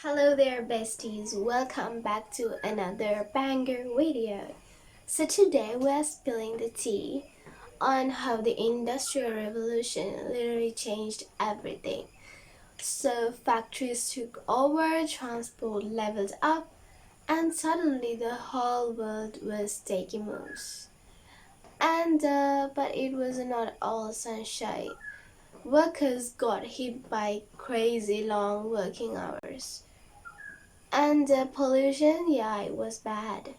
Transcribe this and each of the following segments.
Hello there, besties. Welcome back to another banger video. So, today we're spilling the tea on how the Industrial Revolution literally changed everything. So, factories took over, transport leveled up, and suddenly the whole world was taking moves. But it was not all sunshine. Workers got hit by crazy long working hours. And the pollution, yeah, it was bad.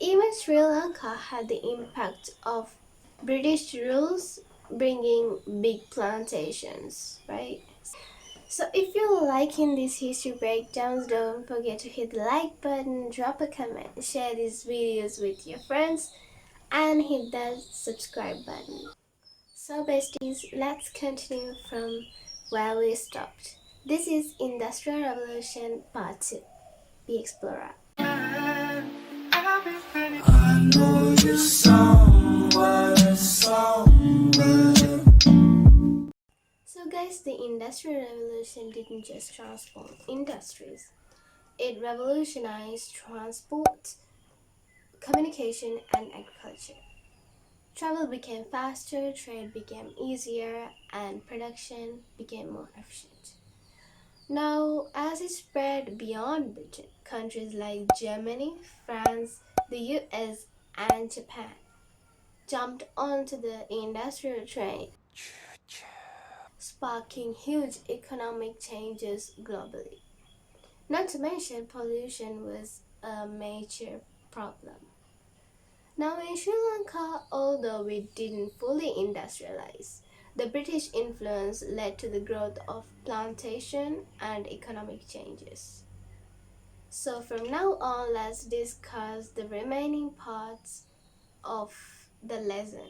Even Sri Lanka had the impact of British rules bringing big plantations, right? So if you're liking these history breakdowns, don't forget to hit the like button, drop a comment, share these videos with your friends, and hit that subscribe button. So besties, let's continue from where we stopped. This is Industrial Revolution Part 2. The Explorer. I know you're somewhere. So, guys, the Industrial Revolution didn't just transform industries, it revolutionized transport, communication, and agriculture. Travel became faster, trade became easier, and production became more efficient. Now, as it spread beyond Britain, countries like Germany, France, the US, and Japan jumped onto the industrial train, sparking huge economic changes globally. Not to mention, pollution was a major problem. Now, in Sri Lanka, although we didn't fully industrialize, the British influence led to the growth of plantation and economic changes. So, from now on, let's discuss the remaining parts of the lesson.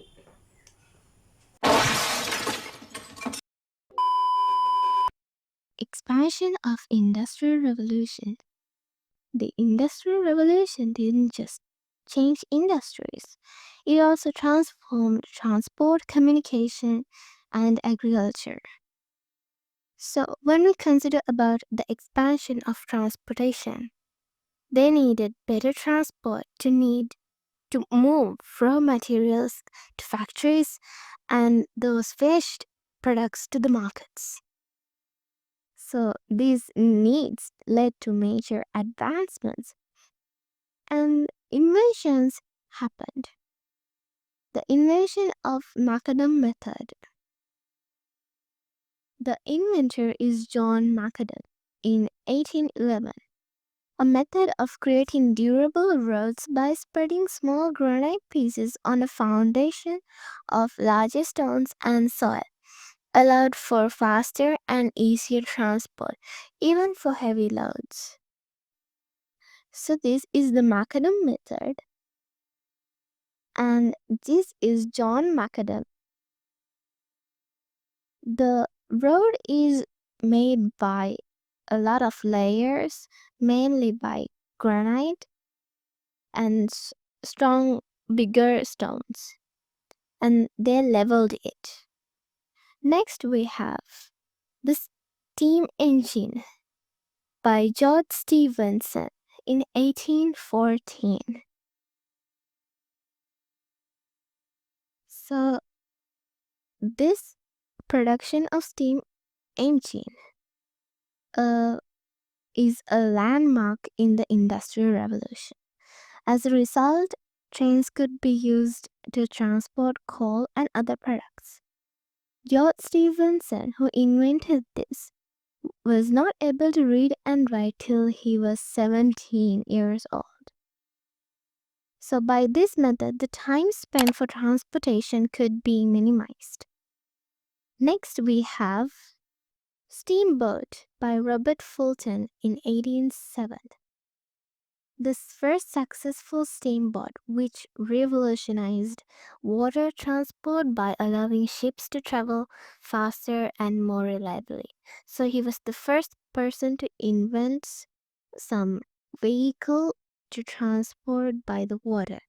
Expansion of Industrial Revolution. The Industrial Revolution didn't just change industries, it also transformed transport, communication, and agriculture. So, when we consider about the expansion of transportation, they needed better transport to move raw materials to factories and those finished products to the markets. So these needs led to major advancements and inventions happened. The invention of macadam method. The inventor is John Macadam in 1811. A method of creating durable roads by spreading small granite pieces on a foundation of larger stones and soil allowed for faster and easier transport, even for heavy loads. So this is the macadam method, and this is John Macadam. The road is made by a lot of layers, mainly by granite and strong, bigger stones, and they leveled it. Next, we have the steam engine by George Stephenson in 1814. So, this production of steam engine uh, is a landmark in the Industrial Revolution. As a result, trains could be used to transport coal and other products. George Stephenson, who invented this, was not able to read and write till he was 17 years old. So, by this method, the time spent for transportation could be minimized. Next, we have Steamboat by Robert Fulton in 1807. This first successful steamboat, which revolutionized water transport by allowing ships to travel faster and more reliably. So he was the first person to invent some vehicle to transport by the water.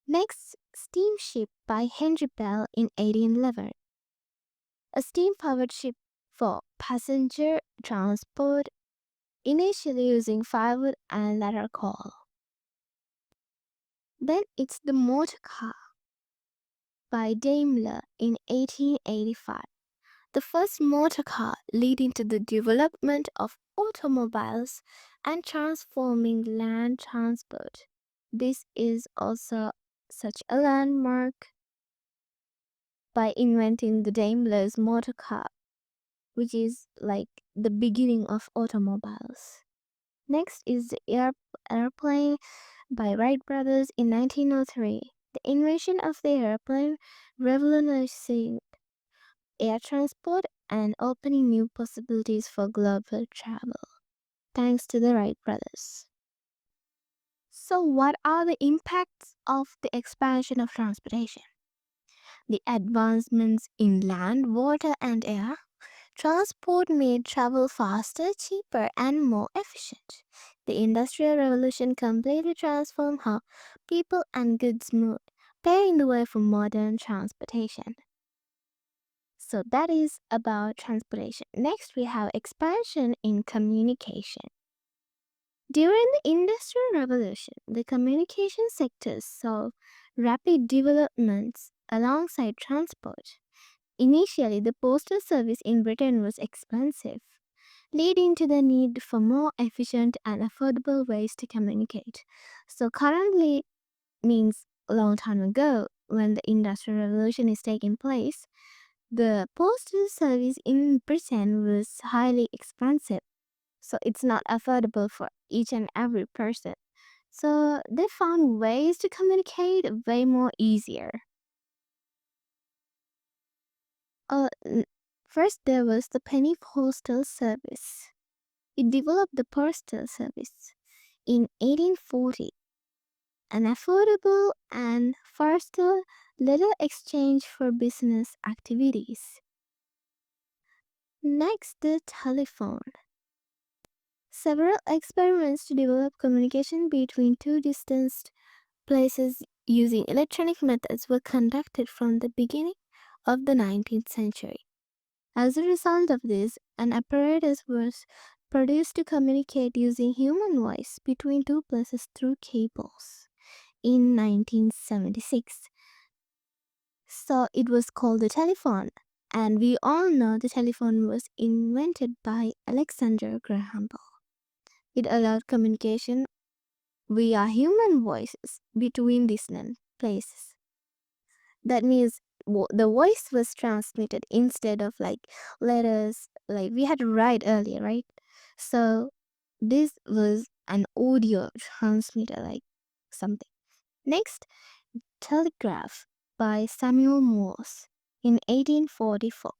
Next, Steamship by Henry Bell in 1811. A steam-powered ship for passenger transport, initially using firewood and ladder coal. Then it's the motor car by Daimler in 1885, the first motor car leading to the development of automobiles and transforming land transport. This is also such a landmark by inventing the Daimler's motor car, which is like the beginning of automobiles. Next is the airplane by Wright brothers in 1903. The invention of the airplane revolutionized air transport and opening new possibilities for global travel, thanks to the Wright brothers. So, what are the impacts of the expansion of transportation? The advancements in land, water, and air. Transport made travel faster, cheaper, and more efficient. The Industrial Revolution completely transformed how people and goods moved, paving the way for modern transportation. So that is about transportation. Next, we have expansion in communication. During the Industrial Revolution, the communication sector saw rapid developments alongside transport. Initially, the postal service in Britain was expensive, leading to the need for more efficient and affordable ways to communicate. So, currently means a long time ago when the Industrial Revolution is taking place, the postal service in Britain was highly expensive, so it's not affordable for each and every person. So they found ways to communicate way more easier. Uh, n- First, there was the penny postal service. It developed the postal service in 1840, an affordable and faster letter exchange for business activities. Next, the telephone. Several experiments to develop communication between two distant places using electronic methods were conducted from the beginning of the 19th century. As a result of this, an apparatus was produced to communicate using human voice between two places through cables in 1976. So it was called the telephone, and we all know the telephone was invented by Alexander Graham Bell. It allowed communication via human voices between distant places. That means the voice was transmitted instead of like letters, like we had to write earlier, right? So this was an audio transmitter, like something. Next, telegraph by Samuel Morse in 1844.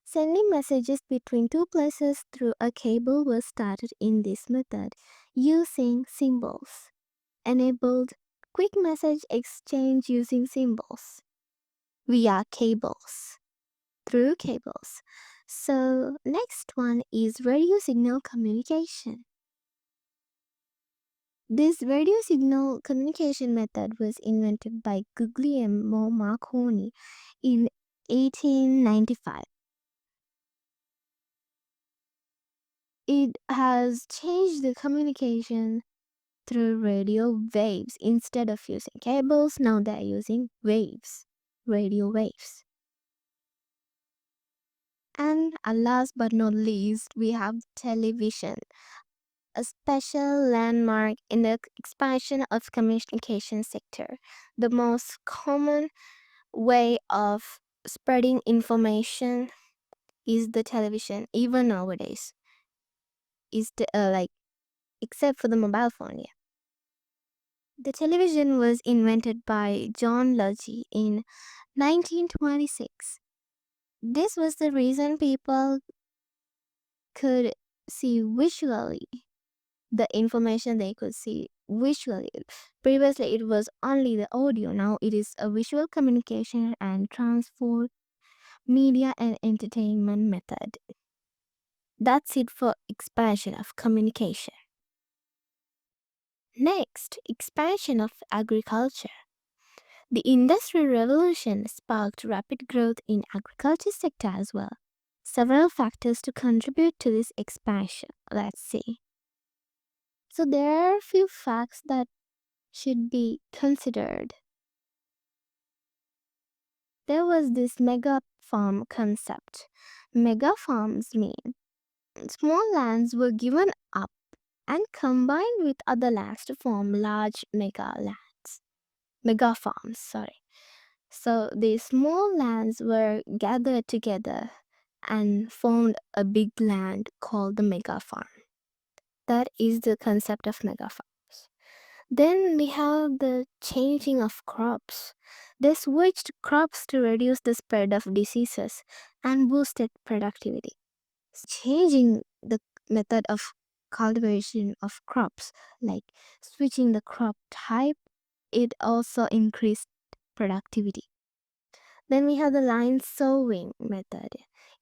Sending messages between two places through a cable was started in this method using symbols, enabled quick message exchange using symbols via cables, through cables. So, next one is radio signal communication. This radio signal communication method was invented by Guglielmo Marconi in 1895. It has changed the communication through radio waves. Instead of using cables, now they're using waves, radio waves. And last but not least, we have television, a special landmark in the expansion of communication sector. The most common way of spreading information is the television, even nowadays. Is the like except for the mobile phone, yeah. The television was invented by John Luggie in 1926. This was the reason people could see visually the information they could see visually. Previously, it was only the audio. Now it is a visual communication and transport, media, and entertainment method. That's it for expansion of communication. Next, expansion of agriculture. The Industrial Revolution sparked rapid growth in agriculture sector as well. Several factors to contribute to this expansion. Let's see. So there are a few facts that should be considered. There was this mega farm concept. Mega farms mean small lands were given up and combined with other lands to form large mega farms, sorry. So these small lands were gathered together and formed a big land called the mega farm. That is the concept of mega farms. Then we have the changing of crops. They switched crops to reduce the spread of diseases and boosted productivity. Changing the method of cultivation of crops, like switching the crop type, it also increased productivity. Then we have the line sowing method.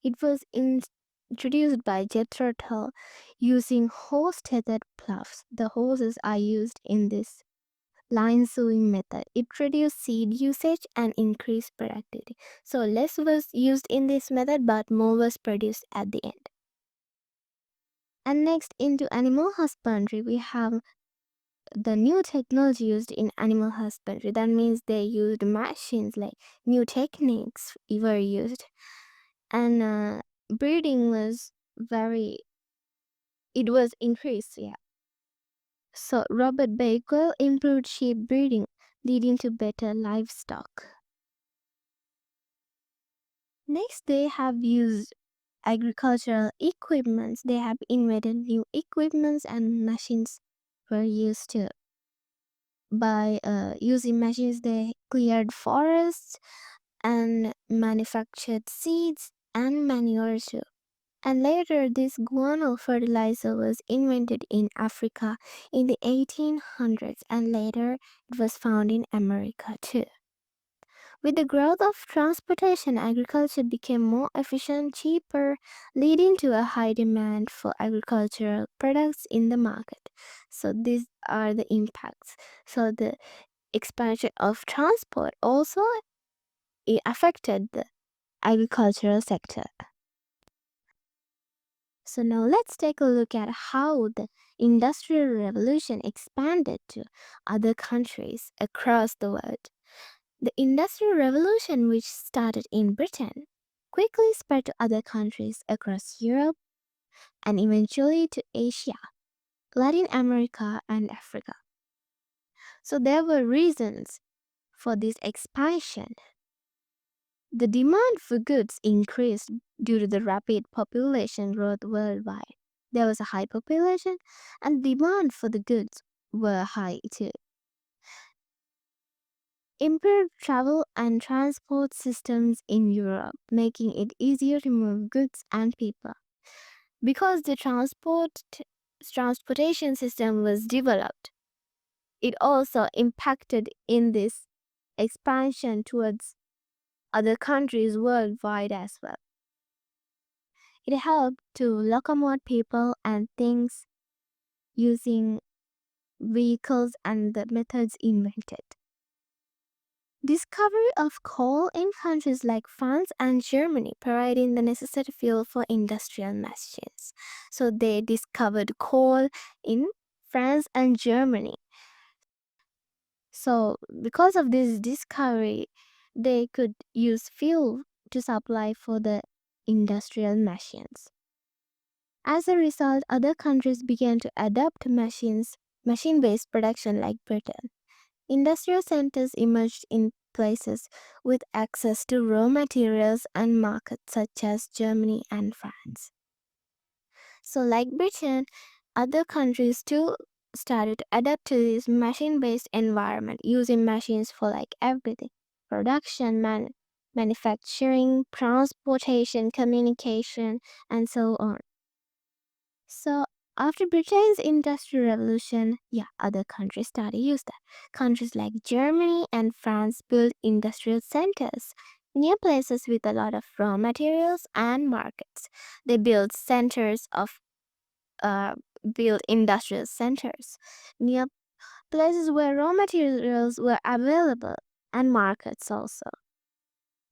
It was introduced by Jethro Tull using hose-tethered plows. The hoses are used in this line sowing method. It reduced seed usage and increased productivity. So less was used in this method, but more was produced at the end. And next, into animal husbandry, we have the new technology used in animal husbandry. That means they used machines, like new techniques were used, and breeding was it was increased. Yeah. So Robert Bakewell improved sheep breeding, leading to better livestock. Next, they have used agricultural equipments. They have invented new equipments and machines were used to. By using machines, they cleared forests and manufactured seeds and manure too. And later, this guano fertilizer was invented in Africa in the 1800s, and later it was found in America too. With the growth of transportation, agriculture became more efficient, cheaper, leading to a high demand for agricultural products in the market. So these are the impacts. So the expansion of transport also it affected the agricultural sector. So now let's take a look at how the Industrial Revolution expanded to other countries across the world. The Industrial Revolution, which started in Britain, quickly spread to other countries across Europe and eventually to Asia, Latin America, and Africa. So there were reasons for this expansion. The demand for goods increased due to the rapid population growth worldwide. There was a high population and demand for the goods were high too. Improved travel and transport systems in Europe, making it easier to move goods and people. Because the transportation system was developed, it also impacted in this expansion towards other countries worldwide as well. It helped to locomote people and things using vehicles and the methods invented. Discovery of coal in countries like France and Germany, providing the necessary fuel for industrial machines. So they discovered coal in France and Germany. So because of this discovery, they could use fuel to supply for the industrial machines. As a result, other countries began to adopt machine-based production like Britain. Industrial centers emerged in places with access to raw materials and markets such as Germany and France. So like Britain, other countries too started to adapt to this machine-based environment, using machines for like everything: production, manufacturing, transportation, communication, and so on. So after Britain's Industrial Revolution, other countries started to use that. Countries like Germany and France built industrial centers near places with a lot of raw materials and markets. They uh, built industrial centers near places where raw materials were available. and markets also.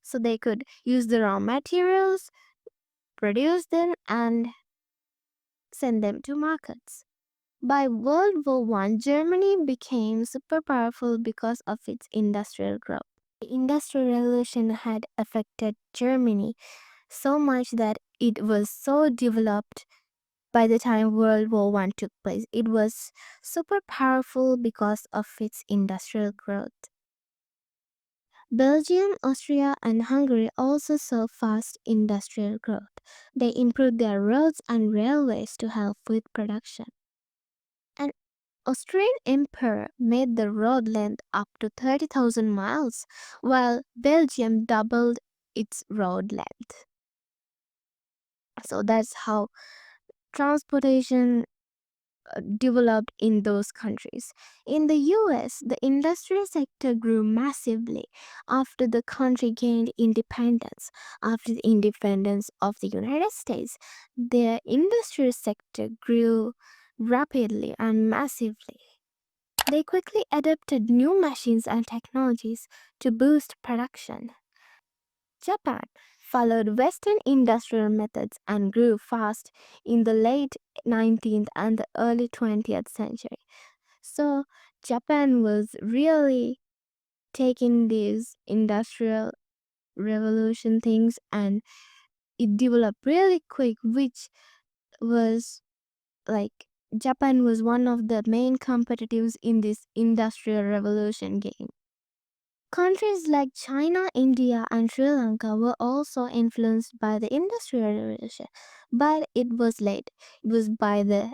So they could use the raw materials, produce them, and send them to markets. By World War One, Germany became super powerful because of its industrial growth. The Industrial Revolution had affected Germany so much that it was so developed by the time World War One took place. It was super powerful because of its industrial growth. Belgium, Austria, and Hungary also saw fast industrial growth. They improved their roads and railways to help with production. An Austrian emperor made the road length up to 30,000 miles, while Belgium doubled its road length. So that's how transportation developed in those countries. In the US, the industrial sector grew massively after the country gained independence. After the independence of the United States, the industrial sector grew rapidly and massively. They quickly adopted new machines and technologies to boost production. Japan followed Western industrial methods and grew fast in the late 19th and the early 20th century. So, Japan was really taking these industrial revolution things and it developed really quick, which was like Japan was one of the main competitors in this industrial revolution game. Countries like China, India, and Sri Lanka were also influenced by the Industrial Revolution, but it was late. It was by the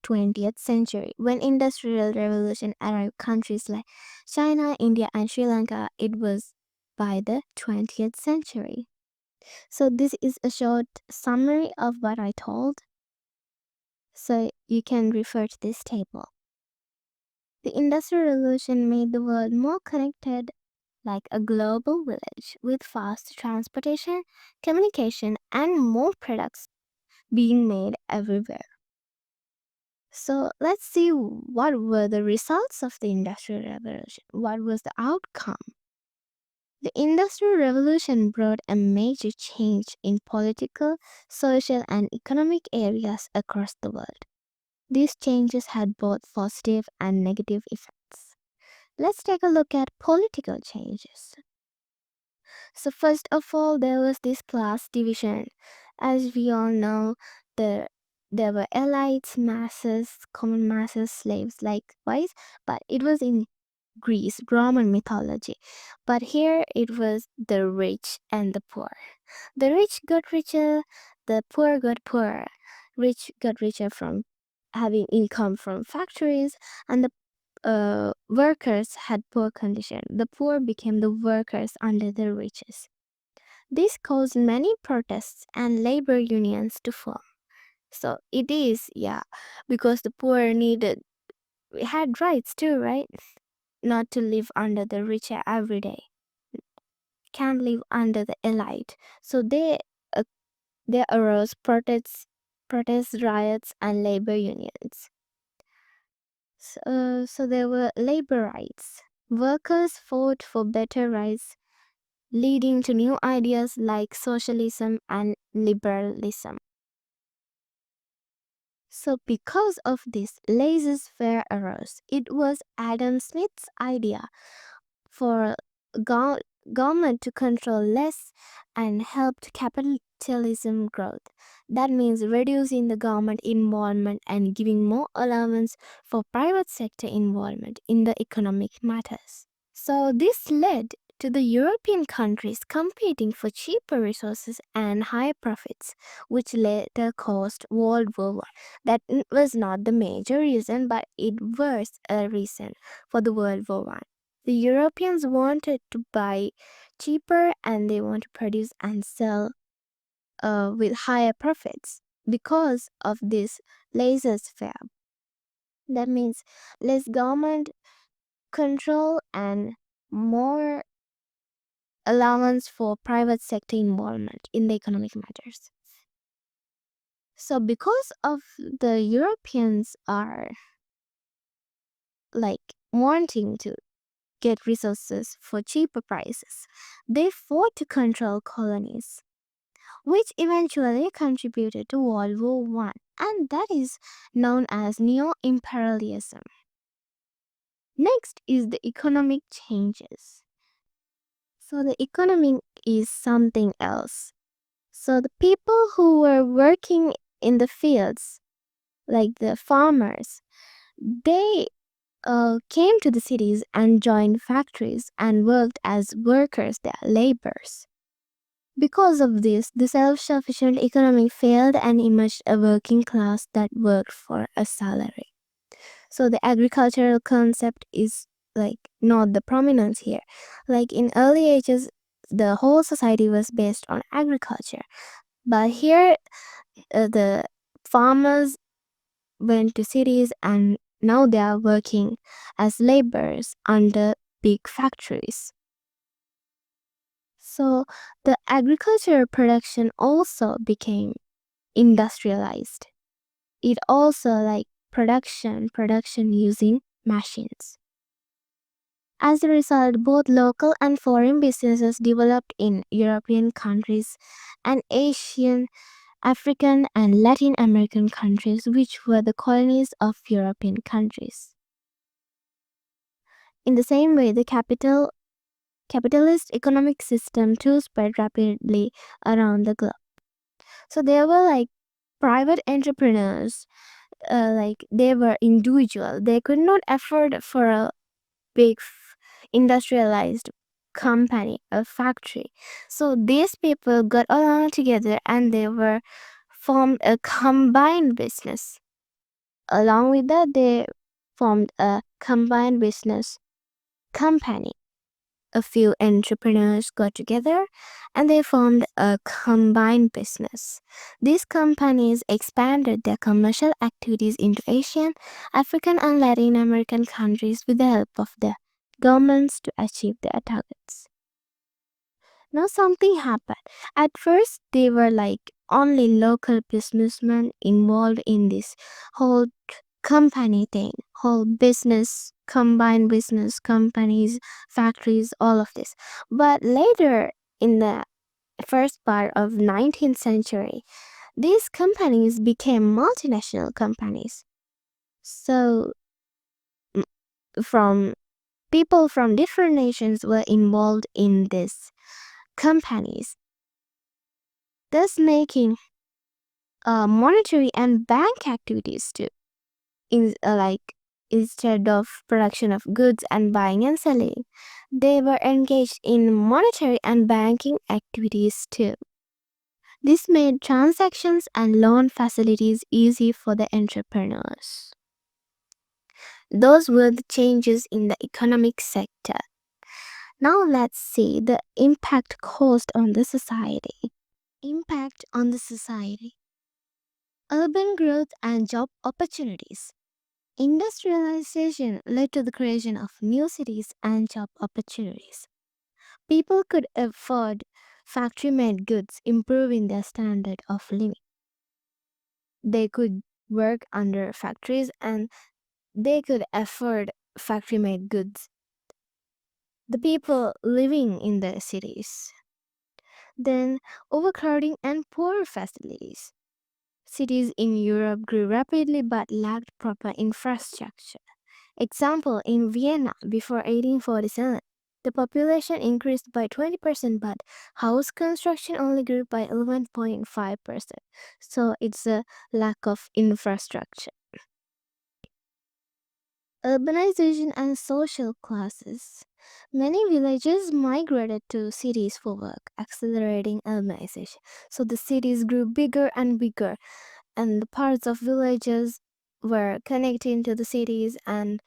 20th century. When Industrial Revolution arrived, countries like China, India, and Sri Lanka, it was by the 20th century. So this is a short summary of what I told. So you can refer to this table. The Industrial Revolution made the world more connected like a global village with fast transportation, communication, and more products being made everywhere. So let's see what were the results of the Industrial Revolution. What was the outcome? The Industrial Revolution brought a major change in political, social, and economic areas across the world. These changes had both positive and negative effects. Let's take a look at political changes. So first of all, there was this class division. As we all know, the there were elites, masses, common masses, slaves, likewise, but it was in Greece, Roman mythology. But here it was the rich and the poor. The rich got richer, the poor got poorer. Rich got richer from having income from factories, and the workers had poor condition. The poor became the workers under the riches. This caused many protests and labor unions to form. So it is, yeah, because the poor had rights too, right? Not to live under the rich every day. Can't live under the elite. So uh, there arose protests, riots, and labor unions. So there were labor rights. Workers fought for better rights, leading to new ideas like socialism and liberalism. So, because of this, laissez-faire arose. It was Adam Smith's idea for go- government to control less and helped capitalism growth. That means reducing the government involvement and giving more allowance for private sector involvement in the economic matters. So this led to the European countries competing for cheaper resources and higher profits, which later caused World War I. That was not the major reason, but it was a reason for the World War I. The Europeans wanted to buy cheaper and they want to produce and sell with higher profits because of this laissez-faire. That means less government control and more allowance for private sector involvement in the economic matters. So because of the Europeans are like wanting to get resources for cheaper prices. They fought to control colonies, which eventually contributed to World War One, and that is known as neo-imperialism. Next is the economic changes. So the economy is something else. So the people who were working in the fields, like the farmers, they came to the cities and joined factories and worked as workers, their laborers. Because of this, the self sufficient economy failed and emerged a working class that worked for a salary. So the agricultural concept is like not the prominence here. Like in early ages, the whole society was based on agriculture. But here, the farmers went to cities and now they are working as laborers under big factories. So the agricultural production also became industrialized. It also like production using machines. As a result, both local and foreign businesses developed in European countries and Asian, African, and Latin American countries, which were the colonies of European countries. In the same way, the capitalist economic system too spread rapidly around the globe. So there were like private entrepreneurs, like they were individual. They could not afford for a big industrialized company, a factory. So these people got along together and they were formed a combined business. Along with that, they formed a combined business company. A few entrepreneurs got together and they formed a combined business. These companies expanded their commercial activities into Asian, African, and Latin American countries with the help of the governments to achieve their targets. Now, something happened. At first, they were like only local businessmen involved in this whole company thing, whole business, combined business, companies, factories, all of this. But later in the first part of 19th century, these companies became multinational companies. So mm, from people from different nations were involved in these companies, thus making monetary and bank activities too. Like instead of production of goods and buying and selling, they were engaged in monetary and banking activities too. This made transactions and loan facilities easy for the entrepreneurs. Those were the changes in the economic sector. Now let's see the impact caused on the society. Impact on the society. Urban growth and job opportunities. Industrialization led to the creation of new cities and job opportunities. People could afford factory made goods, improving their standard of living. They could work under factories and they could afford factory made goods. The people living in the cities. Then, overcrowding and poor facilities. Cities in Europe grew rapidly but lacked proper infrastructure. Example, in Vienna before 1847, the population increased by 20%, but house construction only grew by 11.5%. So it's a lack of infrastructure. Urbanization and social classes. Many villages migrated to cities for work, accelerating urbanization. So the cities grew bigger and bigger, and the parts of villages were connecting to the cities, and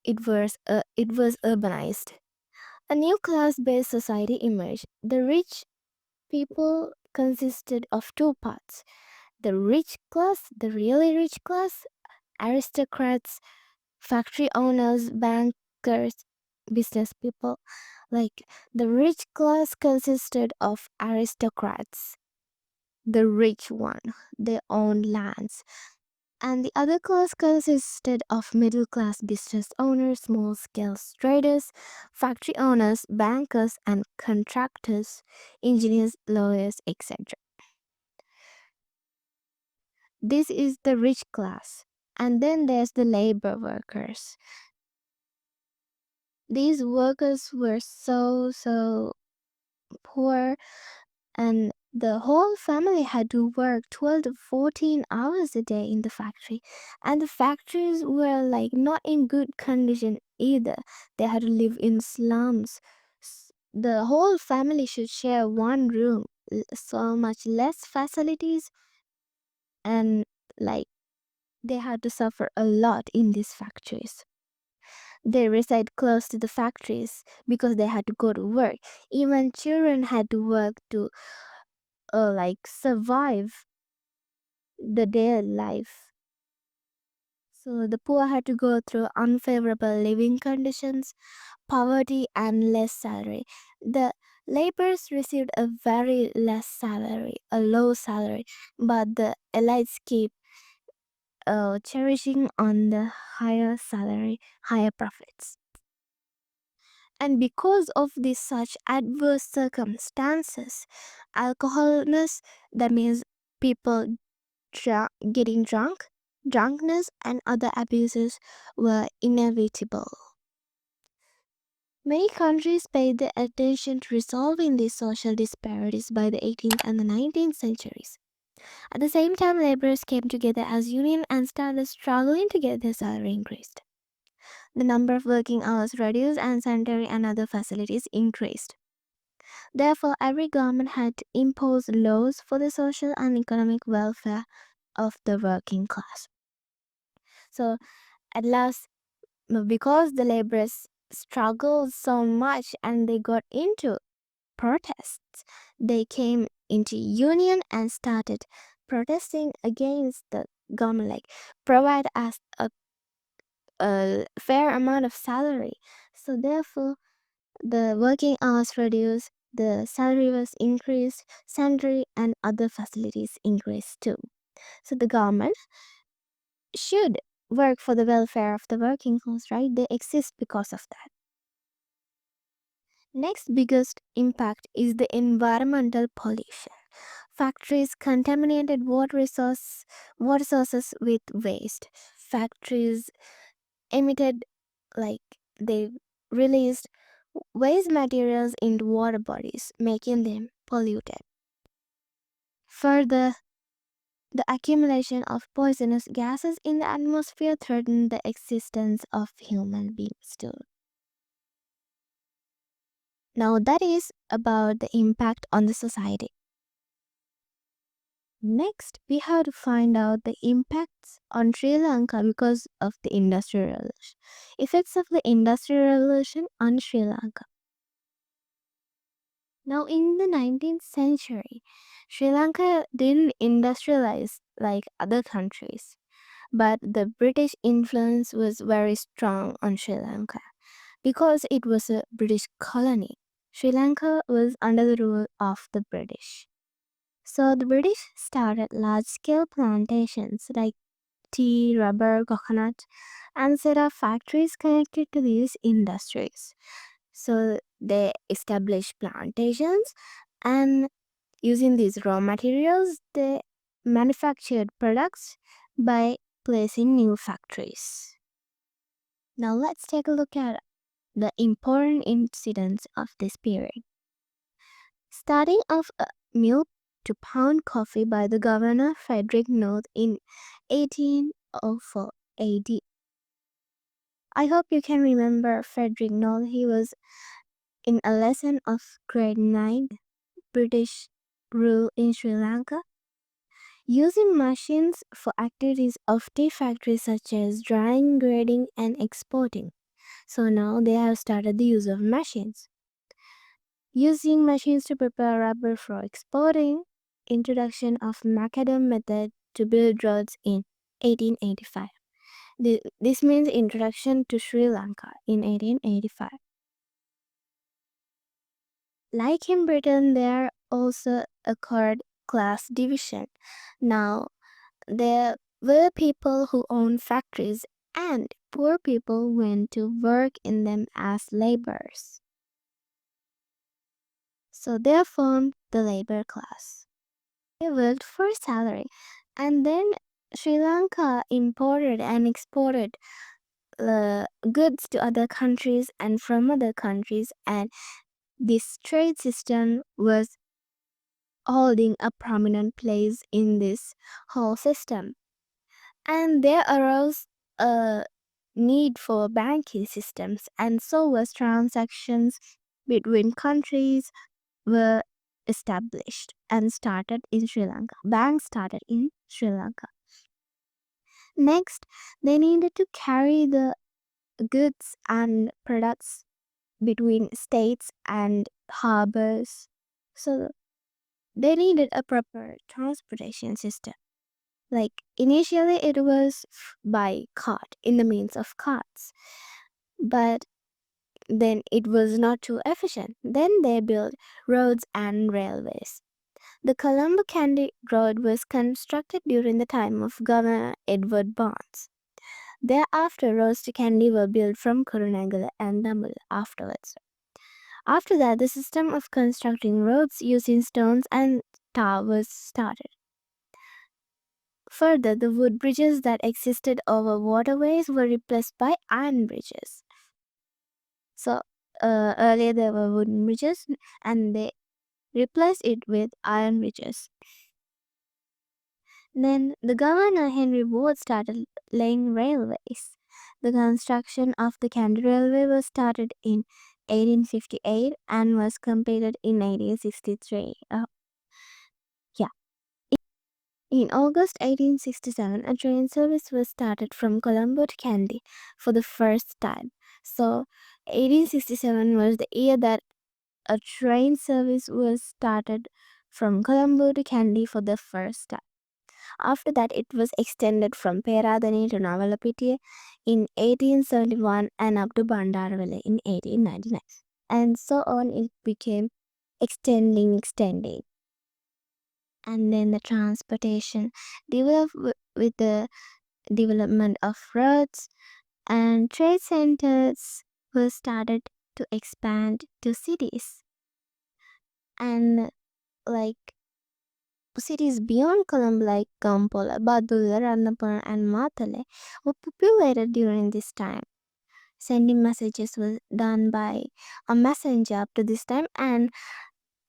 it was urbanized. A new class-based society emerged. The rich people consisted of two parts: the rich class, the really rich class, aristocrats, factory owners, bankers, business people. Like the rich class consisted of aristocrats, the rich one, they owned lands, And the other class consisted of middle class business owners, small scale traders, factory owners, bankers, and contractors, engineers, lawyers, etc. This is the rich class. And then there's the labor workers. These workers were so poor, and the whole family had to work 12 to 14 hours a day in the factory, and the factories were like not in good condition either. They had to live in slums. The whole family should share one room, so much less facilities, and like they had to suffer a lot in these factories. They reside close to the factories because they had to go to work. Even children had to work to survive the daily life. So the poor had to go through unfavorable living conditions, poverty, and less salary. The laborers received a very less salary, a low salary, but the elites keep cherishing on the higher salary, higher profits. And because of these such adverse circumstances, alcoholness, that means people getting drunk, drunkenness, and other abuses were inevitable. Many countries paid the attention to resolving these social disparities by the 18th and the 19th centuries. At the same time, laborers came together as union and started struggling to get their salary increased. The number of working hours reduced and sanitary and other facilities increased. Therefore, every government had to impose laws for the social and economic welfare of the working class. So, at last, because the laborers struggled so much and they got into protests, they came into union and started protesting against the government, like provide us a fair amount of salary. So therefore, the working hours reduced, the salary was increased, sanitary and other facilities increased too. So the government should work for the welfare of the working class, right? They exist because of that. Next biggest impact is the environmental pollution. Factories contaminated water sources with waste. Factories emitted, like, they released waste materials into water bodies, making them polluted. Further, the accumulation of poisonous gases in the atmosphere threatened the existence of human beings too. Now, that is about the impact on the society. Next, we have to find out the impacts on Sri Lanka because of the Industrial Revolution. Effects of the Industrial Revolution on Sri Lanka. Now, in the 19th century, Sri Lanka didn't industrialize like other countries, but the British influence was very strong on Sri Lanka because it was a British colony. Sri Lanka was under the rule of the British. So the British started large scale plantations like tea, rubber, coconut, and set up factories connected to these industries. So they established plantations, and using these raw materials, they manufactured products by placing new factories. Now let's take a look at the important incidents of this period. Starting off a milk to pound coffee by the governor Frederick North in 1804 AD. I hope you can remember Frederick North. He was in a lesson of grade 9 British rule in Sri Lanka. Using machines for activities of tea factories such as drying, grading, and exporting. So now they have started the use of machines. Using machines to prepare rubber for exporting, introduction of macadam method to build roads in 1885. This means introduction to Sri Lanka in 1885. Like in Britain, there also occurred class division. Now, there were people who owned factories, and poor people went to work in them as laborers. So they formed the labor class. They worked for salary. And then Sri Lanka imported and exported goods to other countries and from other countries, and this trade system was holding a prominent place in this whole system. And there arose a need for banking systems, and so was transactions between countries were established and started in Sri Lanka. Banks started in Sri Lanka. Next, they needed to carry the goods and products between states and harbors. So they needed a proper transportation system. Like initially, it was by cart, in the means of carts, but then it was not too efficient. Then they built roads and railways. The Colombo Candy Road was constructed during the time of Governor Edward Barnes. Thereafter, roads to Kandy were built from Kurunegala and Namul afterwards. After that, the system of constructing roads using stones and tar was started. Further, the wood bridges that existed over waterways were replaced by iron bridges. So, earlier there were wooden bridges and they replaced it with iron bridges. Then the governor Henry Ward started laying railways. The construction of the Kandy Railway was started in 1858 and was completed in 1863. Yeah. In August 1867, a train service was started from Colombo to Kandy for the first time. So, 1867 was the year that a train service was started from Colombo to Kandy for the first time. After that, it was extended from Peradeniya to Navalapitiya in 1871 and up to Bandaravale in 1899. And so on, it became extending. And then the transportation developed with the development of roads, and trade centers were started to expand to cities. And like cities beyond Colombo like Kampala, Badulla, Rannapura, and Matale were populated during this time. Sending messages was done by a messenger up to this time, and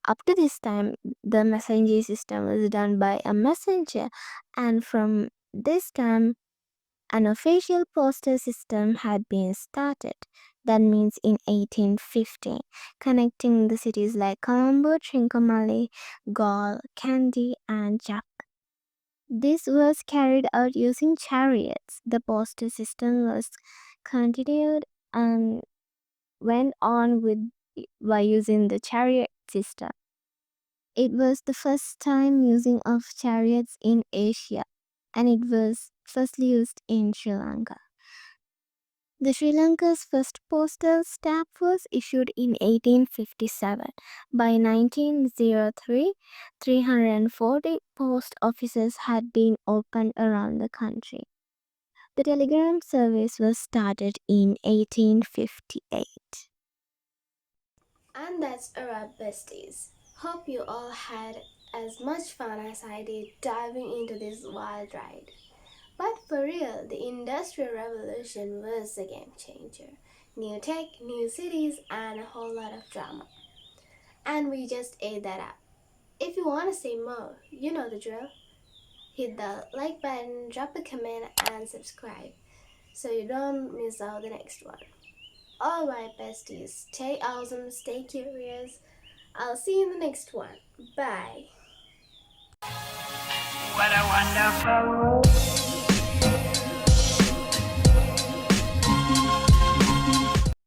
up to this time, the messaging system was done by a messenger, and from this time, an official postal system had been started. That means in 1815, connecting the cities like Colombo, Trincomalee, Galle, Kandy, and Jaffna. This was carried out using chariots. The postal system was continued and went on with by using the chariot system. It was the first time using of chariots in Asia, and it was firstly used in Sri Lanka. The Sri Lanka's first postal stamp was issued in 1857. By 1903, 340 post offices had been opened around the country. The telegram service was started in 1858. And that's a wrap, besties. Hope you all had as much fun as I did diving into this wild ride. But for real, the Industrial Revolution was a game changer. New tech, new cities, and a whole lot of drama. And we just ate that up. If you want to see more, you know the drill. Hit the like button, drop a comment, and subscribe so you don't miss out the next one. Alright, besties, stay awesome, stay curious. I'll see you in the next one. Bye. What a wonderful world.